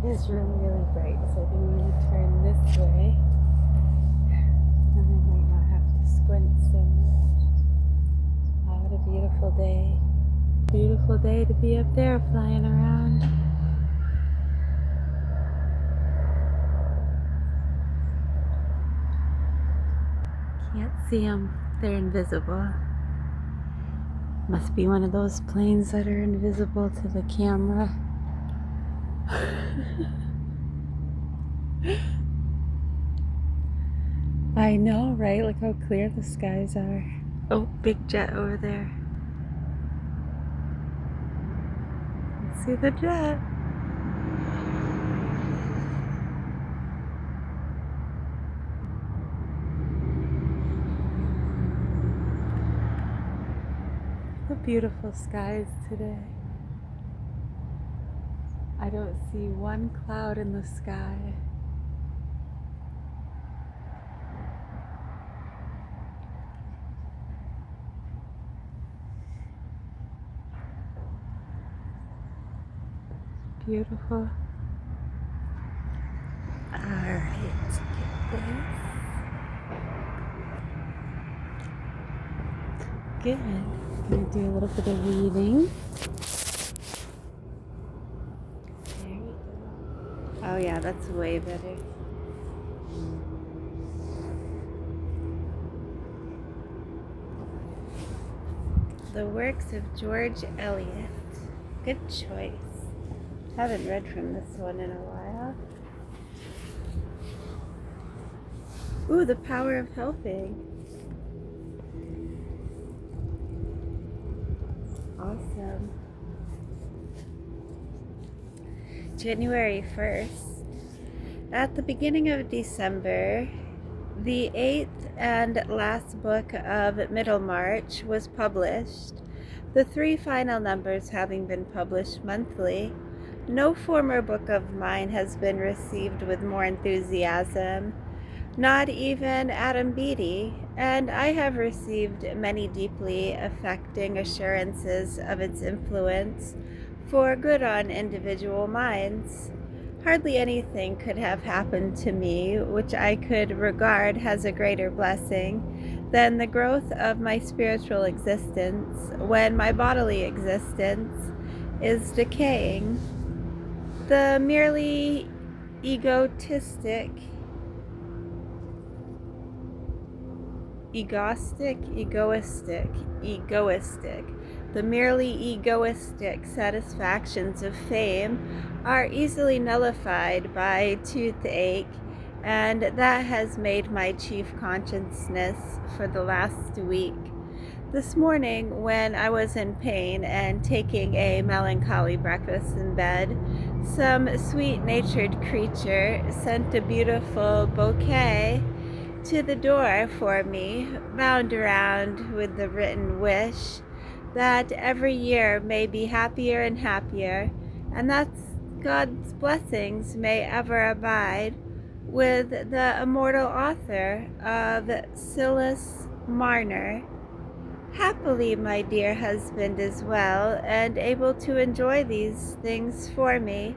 It is really, really bright, so I think I'm going to turn this way. And I might not have to squint so much. Wow, what a beautiful day. Beautiful day to be up there flying around. Can't see them. They're invisible. Must be one of those planes that are invisible to the camera. I know, right? Look how clear the skies are. Oh, big jet over there. See the jet. The beautiful skies today. I don't see one cloud in the sky. Beautiful. Alright, get this. Good. I'm going to do a little bit of reading. There we go. Oh yeah, that's way better. The works of George Eliot. Good choice. Haven't read from this one in a while. Ooh, The Power of Helping. Awesome. January 1st. At the beginning of December, the 8th and last book of Middlemarch was published, the 3 final numbers having been published monthly. No former book of mine has been received with more enthusiasm, not even Adam Beatty, and I have received many deeply affecting assurances of its influence for good on individual minds. Hardly anything could have happened to me which I could regard as a greater blessing than the growth of my spiritual existence when my bodily existence is decaying. The merely egoistic, the merely egoistic satisfactions of fame are easily nullified by toothache, and that has made my chief consciousness for the last week. This morning, when I was in pain and taking a melancholy breakfast in bed, some sweet-natured creature sent a beautiful bouquet to the door for me, bound around with the written wish that every year may be happier and happier, and that God's blessings may ever abide with the immortal author of Silas Marner. Happily, my dear husband is well and able to enjoy these things for me.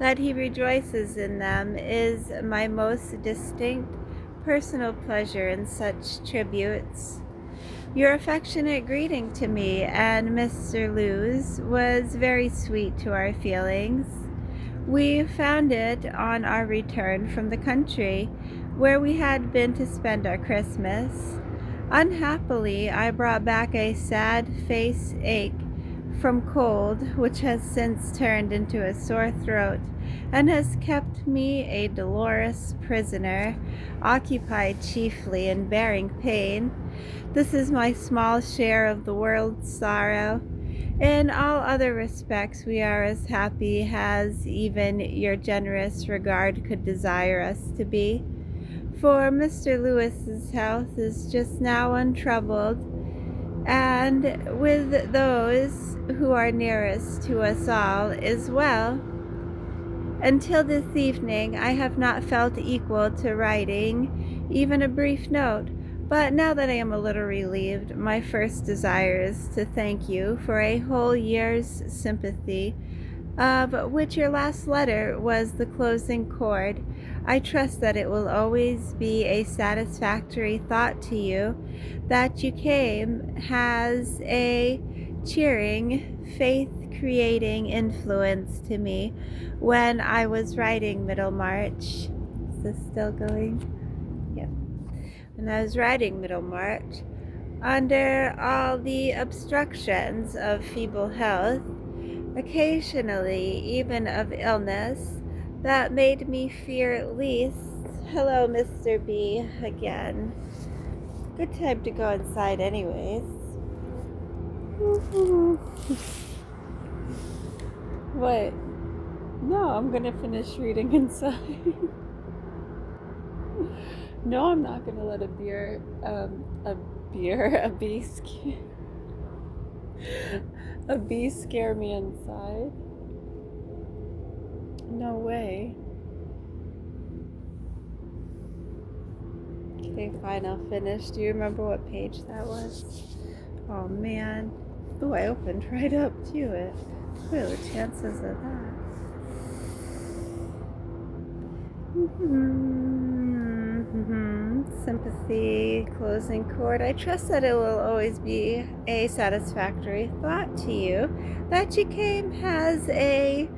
That he rejoices in them is my most distinct personal pleasure in such tributes. Your affectionate greeting to me and Mr. Lewes was very sweet to our feelings. We found it on our return from the country, where we had been to spend our Christmas. Unhappily, I brought back a sad face ache from cold, which has since turned into a sore throat, and has kept me a dolorous prisoner, occupied chiefly in bearing pain. This is my small share of the world's sorrow. In all other respects, we are as happy as even your generous regard could desire us to be. For Mr. Lewis's health is just now untroubled, and with those who are nearest to us all is well. Until this evening, I have not felt equal to writing even a brief note, but now that I am a little relieved, my first desire is to thank you for a whole year's sympathy, of which your last letter was the closing chord. I trust that it will always be a satisfactory thought to you that you came has a cheering, faith-creating influence to me when I was writing Middlemarch. Is this still going? Yep. When I was writing Middlemarch, under all the obstructions of feeble health, occasionally even of illness, that made me fear at least. Hello, Mr. B, again. Good time to go inside anyways. What? No, I'm gonna finish reading inside. No, I'm not gonna let a bee scare me inside. No way. Okay, fine, I'll finish. Do you remember what page that was? Oh man. Oh, I opened right up to it. What are the chances of that? Sympathy, closing chord. I trust that it will always be a satisfactory thought to you that you came has a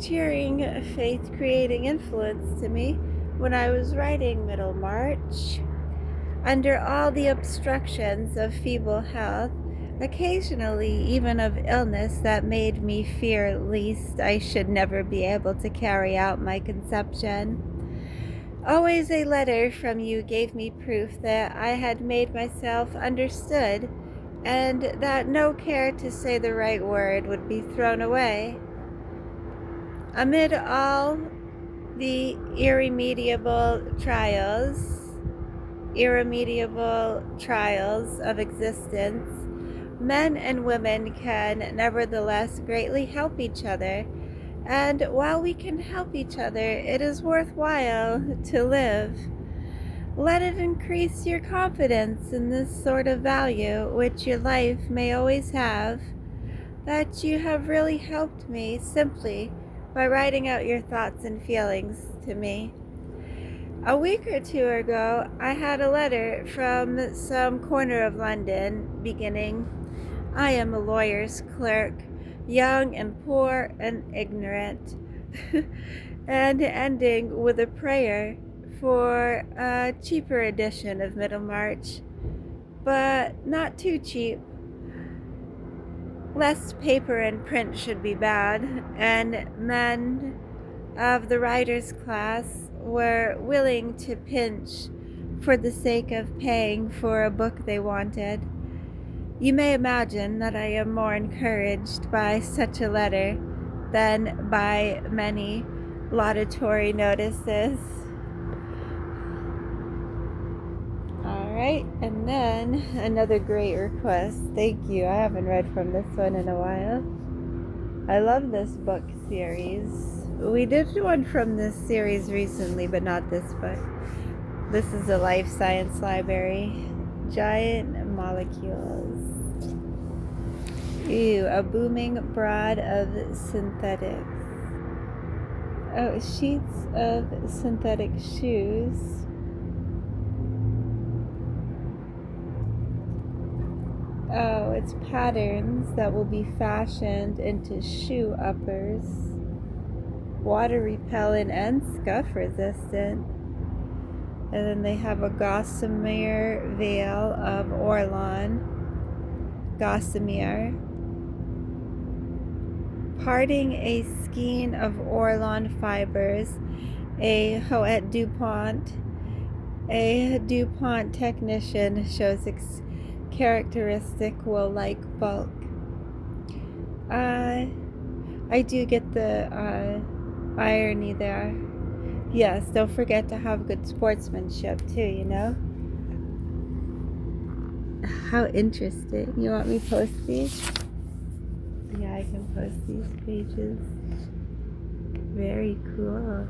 cheering, faith-creating influence to me when I was writing Middlemarch. Under all the obstructions of feeble health, occasionally even of illness that made me fear at least I should never be able to carry out my conception, always a letter from you gave me proof that I had made myself understood and that no care to say the right word would be thrown away. Amid all the irremediable trials of existence, men and women can nevertheless greatly help each other. And while we can help each other, it is worthwhile to live. Let it increase your confidence in this sort of value, which your life may always have, that you have really helped me simply by writing out your thoughts and feelings to me. A week or two ago, I had a letter from some corner of London beginning, I am a lawyer's clerk, young and poor and ignorant, and ending with a prayer for a cheaper edition of Middlemarch, but not too cheap. Lest paper and print should be bad, and men of the writer's class were willing to pinch for the sake of paying for a book they wanted. You may imagine that I am more encouraged by such a letter than by many laudatory notices. Alright, and then another great request. Thank you. I haven't read from this one in a while. I love this book series. We did one from this series recently, but not this book. This is a life science library. Giant molecules. Ew, a booming broad of synthetics. Oh, sheets of synthetic shoes. Oh, it's patterns that will be fashioned into shoe uppers. Water repellent and scuff resistant. And then they have a gossamer veil of Orlon. Gossamer. Parting a skein of Orlon fibers. A Hoet DuPont. A DuPont technician shows characteristic wool-like bulk. I do get the irony there. Yes, don't forget to have good sportsmanship too, you know? How interesting. You want me to post these? Yeah, I can post these pages. Very cool.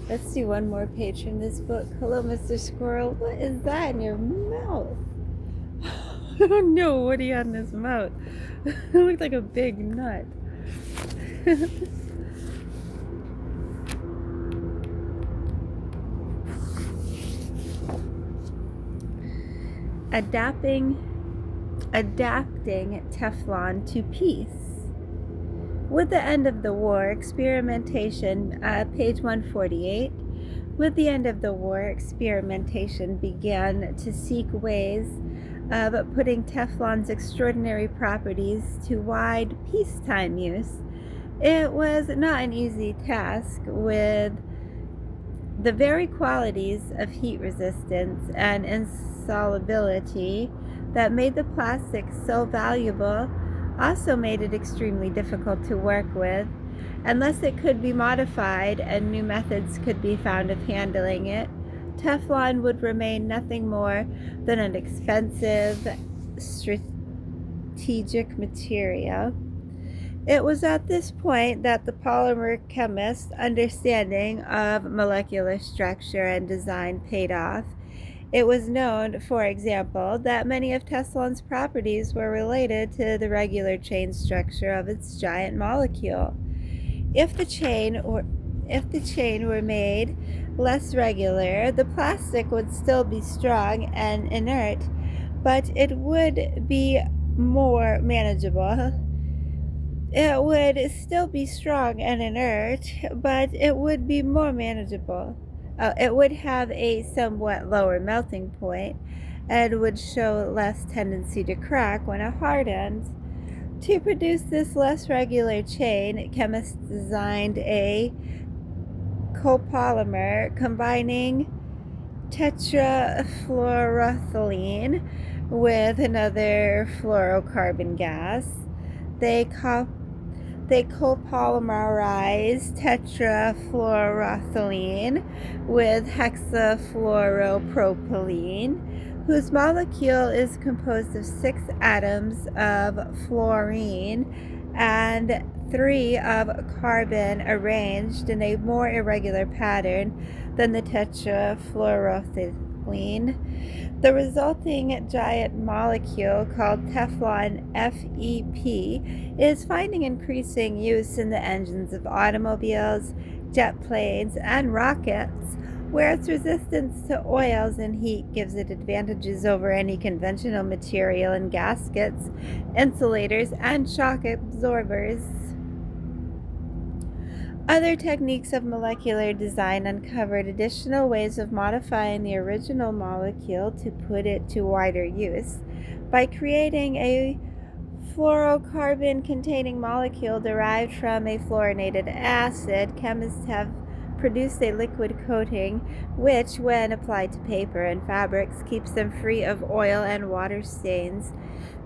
Let's do one more page from this book. Hello, Mr. Squirrel. What is that in your mouth? I don't know what he had in his mouth. It looked like a big nut. Adapting Teflon to peace. With the end of the war, experimentation, page 148, with the end of the war, experimentation began to seek ways of putting Teflon's extraordinary properties to wide peacetime use. It was not an easy task, with the very qualities of heat resistance and insolubility that made the plastic so valuable also made it extremely difficult to work with. Unless it could be modified and new methods could be found of handling it, Teflon would remain nothing more than an expensive, strategic material. It was at this point that the polymer chemist's understanding of molecular structure and design paid off. It was known, for example, that many of Teflon's properties were related to the regular chain structure of its giant molecule. If the chain were made less regular, the plastic would still be strong and inert, but it would be more manageable. It would still be strong and inert, but it would be more manageable. It would have a somewhat lower melting point and would show less tendency to crack when it hardened. To produce this less regular chain, chemists designed a copolymer combining tetrafluoroethylene with another fluorocarbon gas. They copolymerized tetrafluoroethylene with hexafluoropropylene, whose molecule is composed of 6 atoms of fluorine and 3 of carbon arranged in a more irregular pattern than the tetrafluoroethylene. The resulting giant molecule, called Teflon FEP, is finding increasing use in the engines of automobiles, jet planes, and rockets, where its resistance to oils and heat gives it advantages over any conventional material in gaskets, insulators, and shock absorbers. Other techniques of molecular design uncovered additional ways of modifying the original molecule to put it to wider use. By creating a fluorocarbon-containing molecule derived from a fluorinated acid, chemists have produced a liquid coating which, when applied to paper and fabrics, keeps them free of oil and water stains.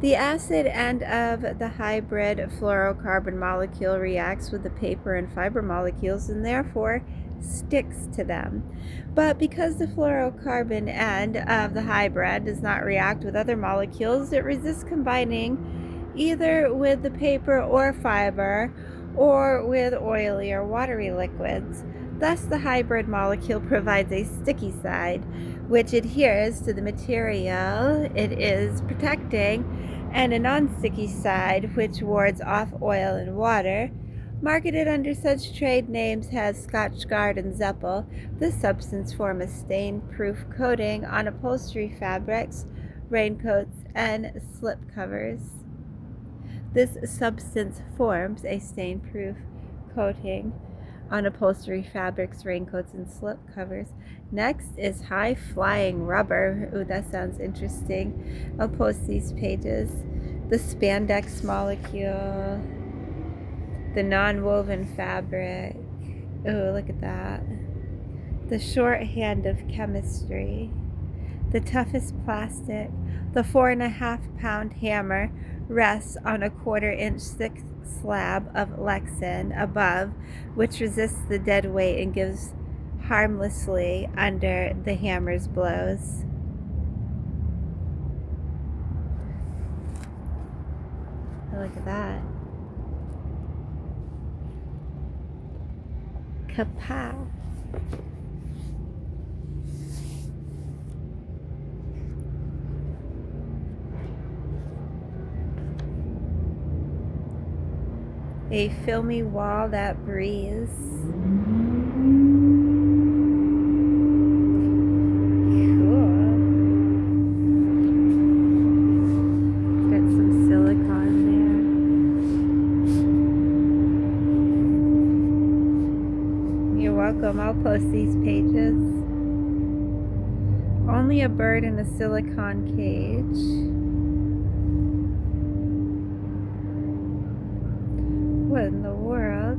The acid end of the hybrid fluorocarbon molecule reacts with the paper and fiber molecules and therefore sticks to them. But because the fluorocarbon end of the hybrid does not react with other molecules, it resists combining either with the paper or fiber or with oily or watery liquids. Thus, the hybrid molecule provides a sticky side, which adheres to the material it is protecting, and a non-sticky side, which wards off oil and water. Marketed under such trade names as Scotchgard and Zeppel, this substance forms a stain-proof coating on upholstery fabrics, raincoats, and slipcovers. This substance forms a stain-proof coating on upholstery fabrics, raincoats, and slipcovers. Next is high-flying rubber. Ooh, that sounds interesting. I'll post these pages. The spandex molecule, the non-woven fabric. Ooh, look at that. The shorthand of chemistry. The toughest plastic. The 4.5-pound hammer rests on a 1/4-inch thick slab of Lexan above, which resists the dead weight and gives harmlessly under the hammer's blows. Oh, look at that. Kapow. A filmy wall that breathes. Cool. Got some silicone there. You're welcome. I'll post these pages. Only a bird in a silicone cage. What in the world?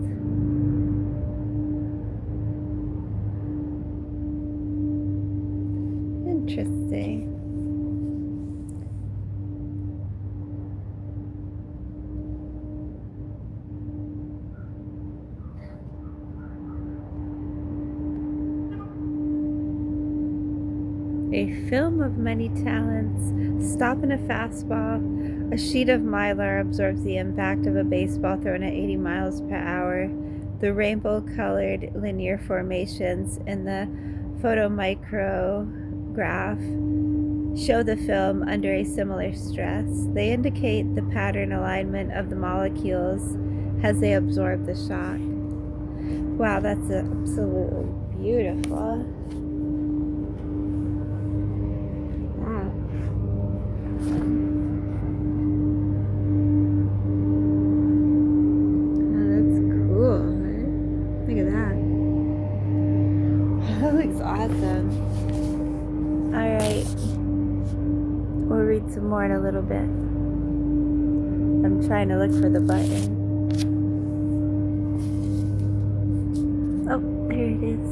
Interesting. A film of many talents. Stop in a fastball. A sheet of mylar absorbs the impact of a baseball thrown at 80 miles per hour. The rainbow-colored linear formations in the photomicrograph show the film under a similar stress. They indicate the pattern alignment of the molecules as they absorb the shock. Wow, that's absolutely beautiful. Look at that. That looks awesome. Alright. We'll read some more in a little bit. I'm trying to look for the button. Oh, there it is.